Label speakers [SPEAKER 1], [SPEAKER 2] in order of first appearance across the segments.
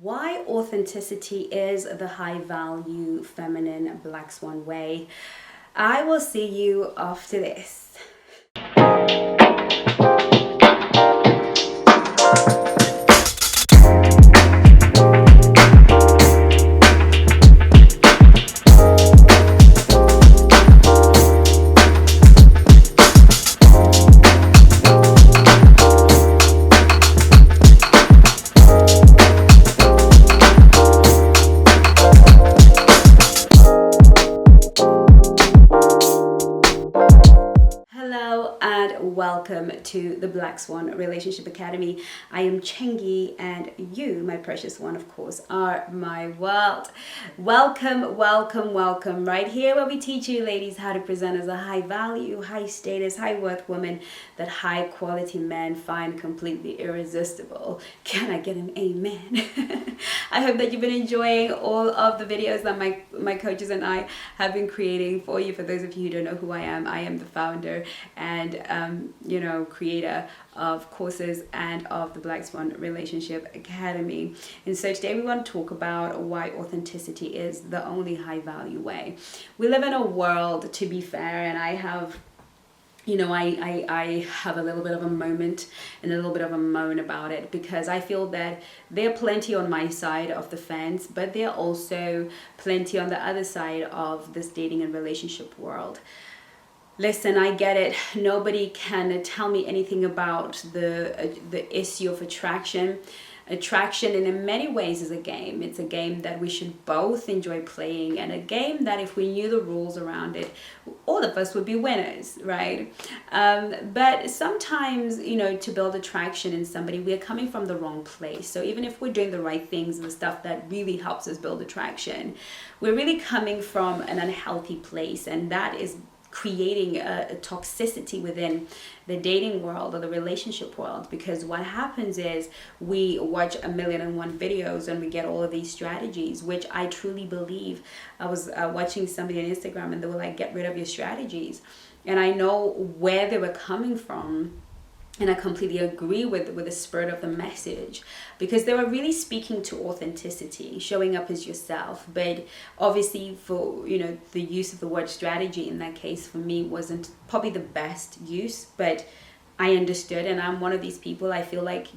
[SPEAKER 1] why authenticity is the high value feminine Black Swan way. I will see you after this. Welcome to the Black Swan Relationship Academy. I am Chengi, and you, my precious one, of course, are my world. Welcome, welcome, welcome. Right here where we teach you ladies how to present as a high value, high status, high worth woman that high quality men find completely irresistible. Can I get an amen? I hope that you've been enjoying all of the videos that my coaches and I have been creating for you. For those of you who don't know who I am the founder and creator of courses and of the Black Swan Relationship Academy. And so today we want to talk about why authenticity is the only high value way. We live in a world, to be fair, and I have I have a little bit of a moment and a little bit of a moan about it, because I feel that there are plenty on my side of the fence, but there are also plenty on the other side of this dating and relationship world. Listen, I get it. Nobody can tell me anything about the issue of attraction. Attraction, in many ways, is a game. It's a game that we should both enjoy playing, and a game that if we knew the rules around it, all of us would be winners, right? But sometimes, to build attraction in somebody, we are coming from the wrong place. So even if we're doing the right things, the stuff that really helps us build attraction, we're really coming from an unhealthy place, and that is creating a toxicity within the dating world or the relationship world. Because what happens is we watch 1,000,001 videos and we get all of these strategies, which I truly believe. I was watching somebody on Instagram and they were like, get rid of your strategies. And I know where they were coming from. And I completely agree with the spirit of the message, because they were really speaking to authenticity, showing up as yourself. But obviously for, the use of the word strategy in that case for me wasn't probably the best use, but I understood. And I'm one of these people, I feel like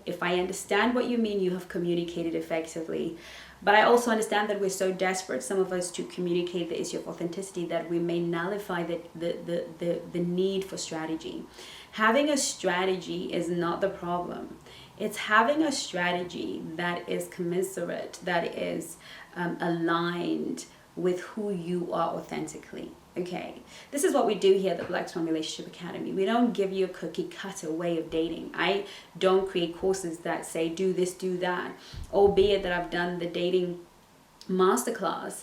[SPEAKER 1] if I understand what you mean, you have communicated effectively. But I also understand that we're so desperate, some of us, to communicate the issue of authenticity that we may nullify the need for strategy. Having a strategy is not the problem. It's having a strategy that is commensurate, that is aligned with who you are authentically. Okay, this is what we do here at the Black Swan Relationship Academy. We don't give you a cookie cutter way of dating. I don't create courses that say do this, do that. Albeit that I've done the dating masterclass,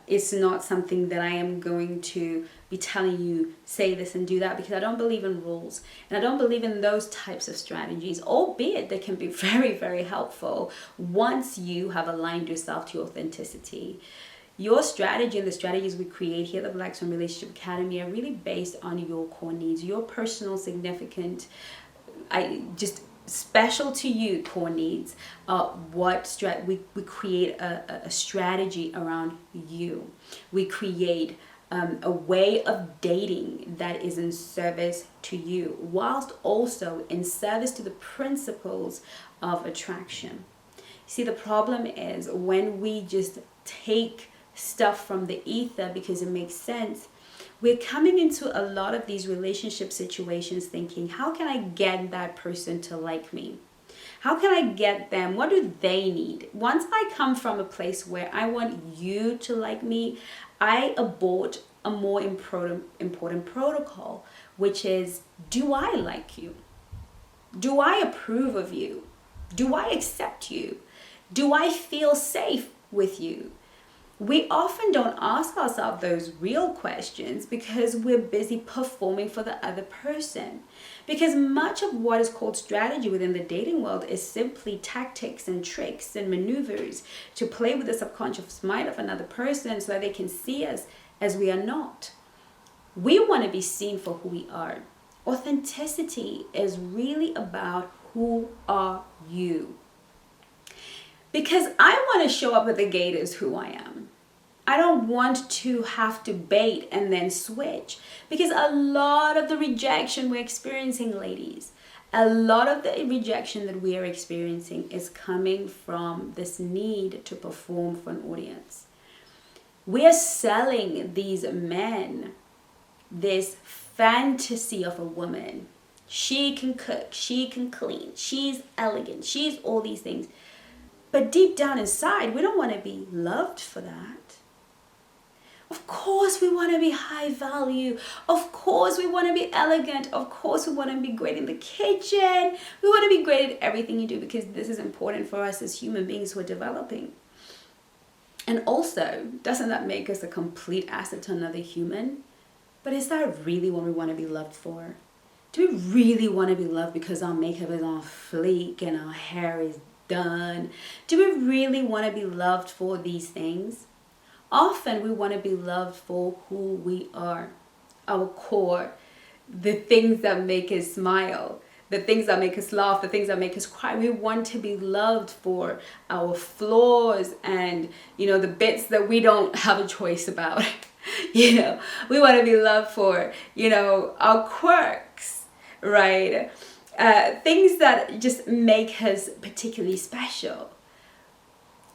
[SPEAKER 1] it's not something that I am going to be telling you say this and do that, because I don't believe in rules and I don't believe in those types of strategies, albeit they can be very, very helpful once you have aligned yourself to authenticity. Your strategy and the strategies we create here at the Black Swan Relationship Academy are really based on your core needs, your personal significant, special to you core needs. We create a strategy around you. We create a way of dating that is in service to you, whilst also in service to the principles of attraction. See, the problem is when we just take stuff from the ether because it makes sense, we're coming into a lot of these relationship situations thinking, how can I get that person to like me? How can I get them? What do they need? Once I come from a place where I want you to like me, I abort a more important protocol, which is, do I like you? Do I approve of you? Do I accept you? Do I feel safe with you? We often don't ask ourselves those real questions because we're busy performing for the other person. Because much of what is called strategy within the dating world is simply tactics and tricks and maneuvers to play with the subconscious mind of another person so that they can see us as we are not. We want to be seen for who we are. Authenticity is really about who are you. Because I want to show up at the gate as who I am. I don't want to have to bait and then switch. Because a lot of the rejection we're experiencing, ladies, a lot of the rejection that we are experiencing is coming from this need to perform for an audience. We are selling these men this fantasy of a woman. She can cook, she can clean, she's elegant, she's all these things. But deep down inside, we don't want to be loved for that. Of course we want to be high value. Of course we want to be elegant. Of course we want to be great in the kitchen. We want to be great at everything you do because this is important for us as human beings who are developing. And also, doesn't that make us a complete asset to another human? But is that really what we want to be loved for? Do we really want to be loved because our makeup is on fleek and our hair is done? Do we really want to be loved for these things? Often we want to be loved for who we are, our core, the things that make us smile, the things that make us laugh, the things that make us cry. We want to be loved for our flaws and, the bits that we don't have a choice about. We want to be loved for, our quirks, right? Things that just make us particularly special.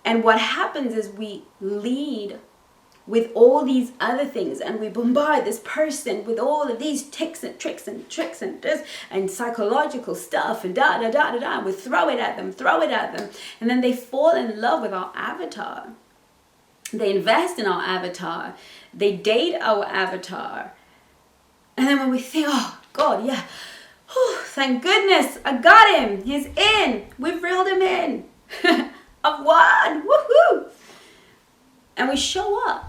[SPEAKER 1] And what happens is we lead with all these other things and we bombard this person with all of these tricks and this and psychological stuff and and we throw it at them. And then they fall in love with our avatar. They invest in our avatar. They date our avatar. And then when we think, oh God, yeah, thank goodness, I got him. He's in. We've reeled him in. I've won. Woohoo! And we show up.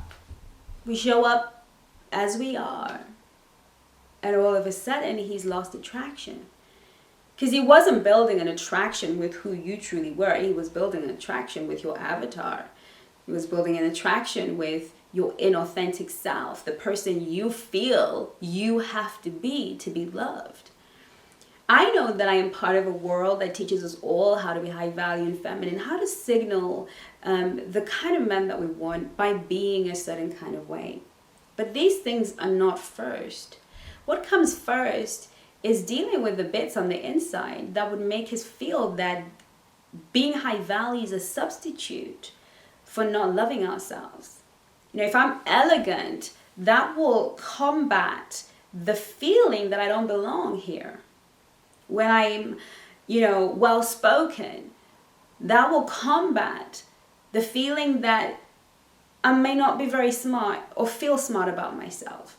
[SPEAKER 1] We show up as we are. And all of a sudden, he's lost attraction. Because he wasn't building an attraction with who you truly were. He was building an attraction with your avatar. He was building an attraction with your inauthentic self, the person you feel you have to be loved. I know that I am part of a world that teaches us all how to be high value and feminine, how to signal the kind of men that we want by being a certain kind of way. But these things are not first. What comes first is dealing with the bits on the inside that would make us feel that being high value is a substitute for not loving ourselves. If I'm elegant, that will combat the feeling that I don't belong here. When I'm, well-spoken, that will combat the feeling that I may not be very smart or feel smart about myself.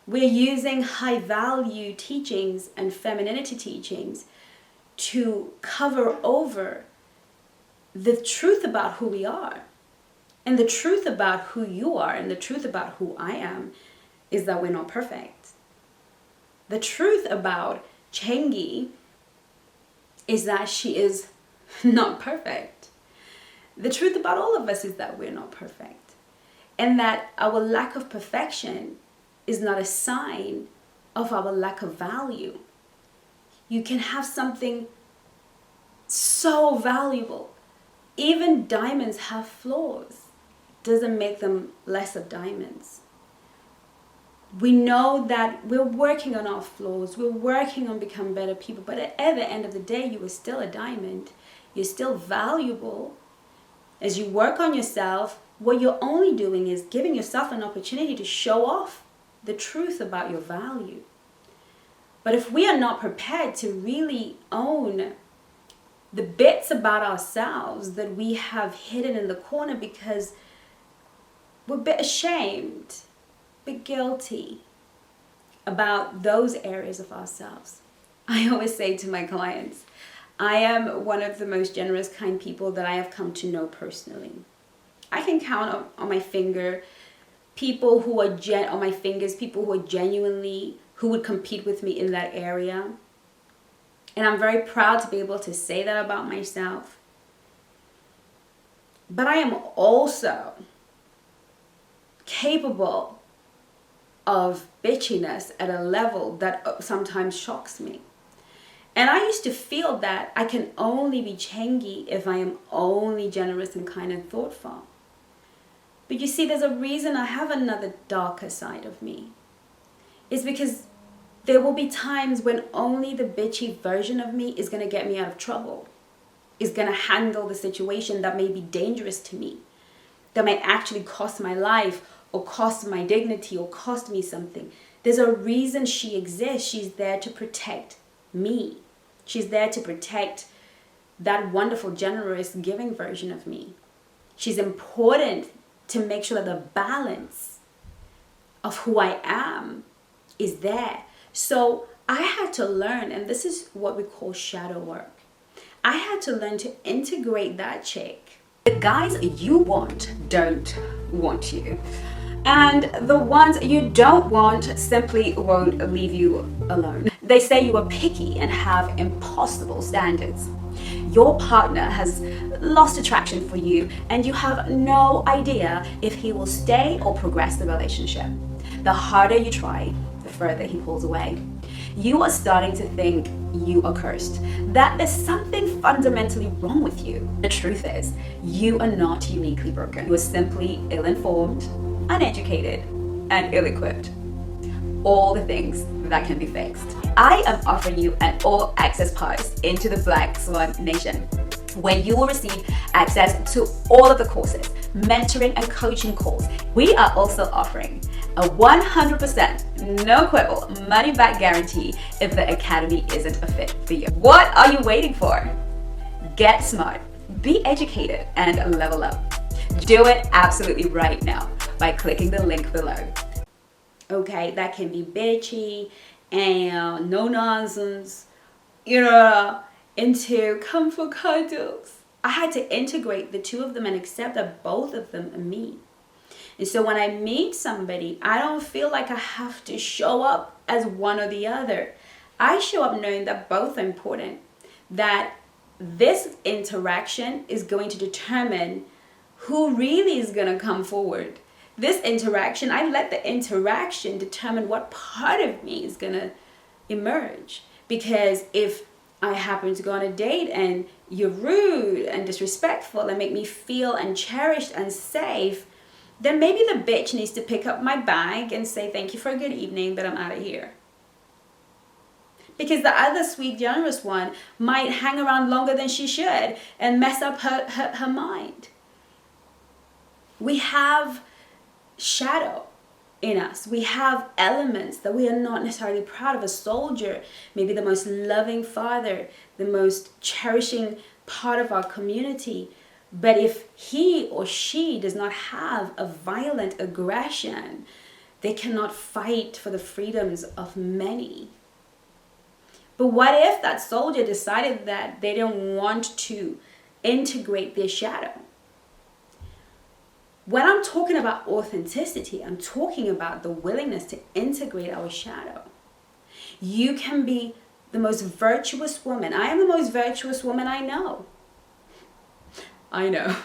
[SPEAKER 1] We're using high-value teachings and femininity teachings to cover over the truth about who we are. And the truth about who you are and the truth about who I am is that we're not perfect. The truth about Chengi is that she is not perfect. The truth about all of us is that we're not perfect. And that our lack of perfection is not a sign of our lack of value. You can have something so valuable. Even diamonds have flaws. Doesn't make them less of diamonds. We know that we're working on our flaws. We're working on becoming better people. But at the end of the day, you are still a diamond. You're still valuable. As you work on yourself, what you're only doing is giving yourself an opportunity to show off the truth about your value. But if we are not prepared to really own the bits about ourselves that we have hidden in the corner because we're a bit ashamed, a bit guilty about those areas of ourselves. I always say to my clients, I am one of the most generous, kind people that I have come to know personally. I can count on my finger people who are on my fingers, people who are genuinely, who would compete with me in that area. And I'm very proud to be able to say that about myself. But I am also capable of bitchiness at a level that sometimes shocks me. And I used to feel that I can only be Chengi if I am only generous and kind and thoughtful. But you see, there's a reason I have another darker side of me. It's because there will be times when only the bitchy version of me is going to get me out of trouble, is going to handle the situation that may be dangerous to me, that might actually cost my life or cost my dignity or cost me something. There's a reason she exists. She's there to protect me. She's there to protect that wonderful, generous, giving version of me. She's important to make sure that the balance of who I am is there. So I had to learn, and this is what we call shadow work. I had to learn to integrate that chick. The guys you want don't want you. And the ones you don't want simply won't leave you alone. They say you are picky and have impossible standards. Your partner has lost attraction for you and you have no idea if he will stay or progress the relationship. The harder you try, the further he pulls away. You are starting to think you are cursed, that there's something fundamentally wrong with you. The truth is, you are not uniquely broken. You are simply ill-informed, uneducated, and ill-equipped. All the things that can be fixed. I am offering you an all-access pass into the Black Swan Nation, where you will receive access to all of the courses, mentoring and coaching calls. We are also offering a 100% no quibble money back guarantee if the academy isn't a fit for you. What are you waiting for? Get smart, be educated, and level up. Do it absolutely right now by clicking the link below. Okay, that can be bitchy and no nonsense, into comfort cuddles. I had to integrate the two of them and accept that both of them are me. And so when I meet somebody, I don't feel like I have to show up as one or the other. I show up knowing that both are important, that this interaction is going to determine who really is going to come forward. This interaction, I let the interaction determine what part of me is going to emerge. Because if I happen to go on a date and you're rude and disrespectful and make me feel uncherished and safe, then maybe the bitch needs to pick up my bag and say thank you for a good evening, but I'm out of here. Because the other sweet, generous one might hang around longer than she should and mess up her mind. We have shadow in us. We have elements that we are not necessarily proud of. A soldier, maybe the most loving father, the most cherishing part of our community. But if he or she does not have a violent aggression, they cannot fight for the freedoms of many. But what if that soldier decided that they don't want to integrate their shadow? When I'm talking about authenticity, I'm talking about the willingness to integrate our shadow. You can be the most virtuous woman. I am the most virtuous woman I know. I know.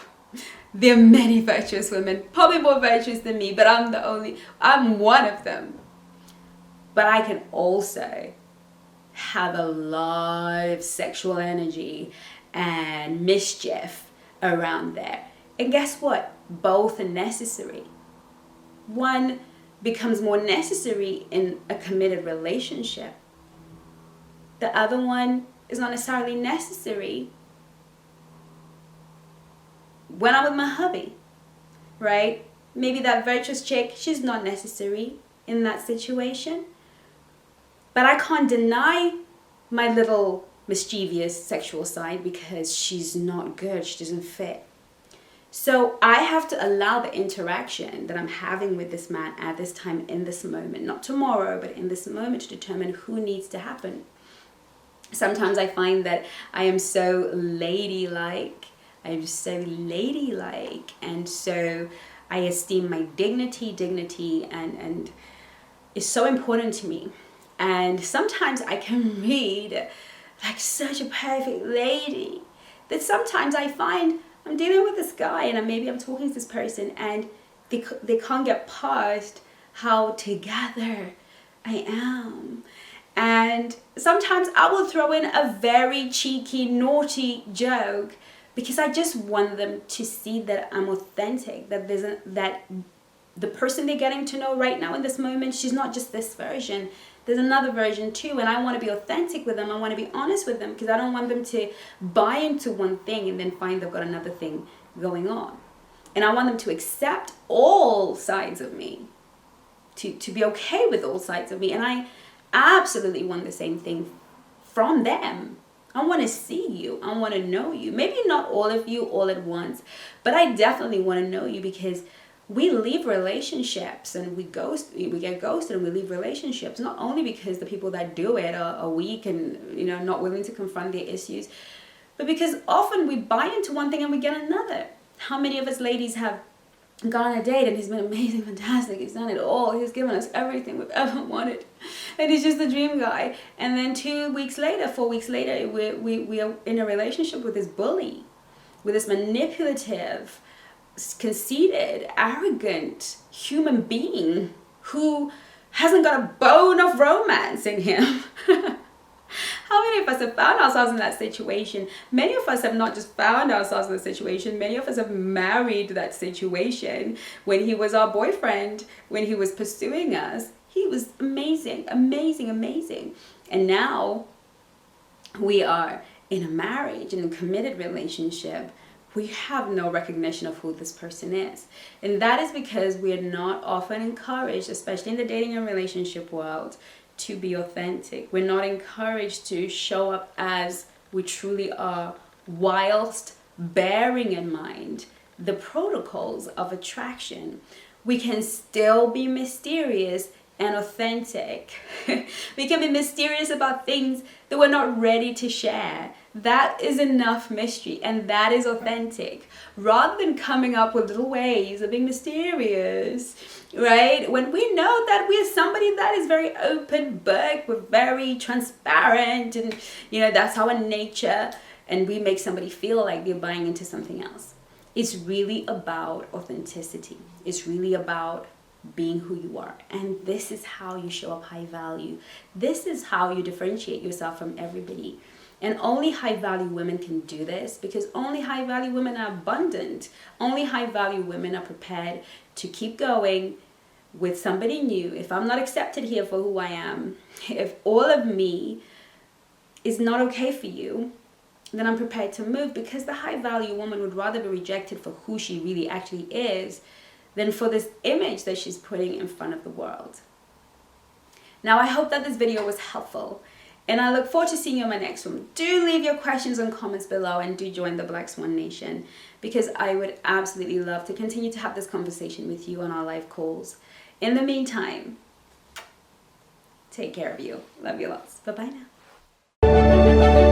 [SPEAKER 1] There are many virtuous women, probably more virtuous than me, but I'm one of them. But I can also have a lot of sexual energy and mischief around there. And guess what? Both are necessary. One becomes more necessary in a committed relationship. The other one is not necessarily necessary when I'm with my hubby, right? Maybe that virtuous chick, she's not necessary in that situation. But I can't deny my little mischievous sexual side because she's not good, she doesn't fit. So I have to allow the interaction that I'm having with this man at this time, in this moment, not tomorrow, but in this moment, to determine who needs to happen. Sometimes I find that I am so ladylike, and so I esteem my dignity, and it's so important to me. And sometimes I can read like such a perfect lady that sometimes I find I'm dealing with this guy and maybe I'm talking to this person and they can't get past how together I am. And sometimes I will throw in a very cheeky, naughty joke because I just want them to see that I'm authentic, that that the person they're getting to know right now in this moment, she's not just this version. There's another version too, and I want to be authentic with them. I want to be honest with them because I don't want them to buy into one thing and then find they've got another thing going on. And I want them to accept all sides of me, to be okay with all sides of me. And I absolutely want the same thing from them. I want to see you. I want to know you. Maybe not all of you all at once, but I definitely want to know you, because we leave relationships and we get ghosted and we leave relationships, not only because the people that do it are weak and, you know, not willing to confront their issues, but because often we buy into one thing and we get another. How many of us ladies have gone on a date and he's been amazing, fantastic, he's done it all, he's given us everything we've ever wanted, and he's just the dream guy, and then 2 weeks later, 4 weeks later, we are in a relationship with this bully, with this manipulative, conceited, arrogant human being who hasn't got a bone of romance in him. How many of us have found ourselves in that situation? Many of us have not just found ourselves in the situation, many of us have married that situation. When he was our boyfriend, when he was pursuing us, he was amazing, amazing, amazing. And now we are in a marriage, in a committed relationship. We have no recognition of who this person is. And that is because we are not often encouraged, especially in the dating and relationship world, to be authentic. We're not encouraged to show up as we truly are, whilst bearing in mind the protocols of attraction. We can still be mysterious and authentic. We can be mysterious about things that we're not ready to share. That is enough mystery, and that is authentic. Rather than coming up with little ways of being mysterious, right? When we know that we're somebody that is very open book, we're very transparent, and you know, that's our nature, and we make somebody feel like they're buying into something else. It's really about authenticity. It's really about being who you are. And this is how you show up high value. This is how you differentiate yourself from everybody. And only high value women can do this, because only high value women are abundant. Only high value women are prepared to keep going with somebody new. If I'm not accepted here for who I am, if all of me is not okay for you, then I'm prepared to move, because the high value woman would rather be rejected for who she really actually is than for this image that she's putting in front of the world. Now, I hope that this video was helpful, and I look forward to seeing you in my next one. Do leave your questions and comments below, and do join the Black Swan Nation, because I would absolutely love to continue to have this conversation with you on our live calls. In the meantime, take care of you. Love you lots. Bye-bye now.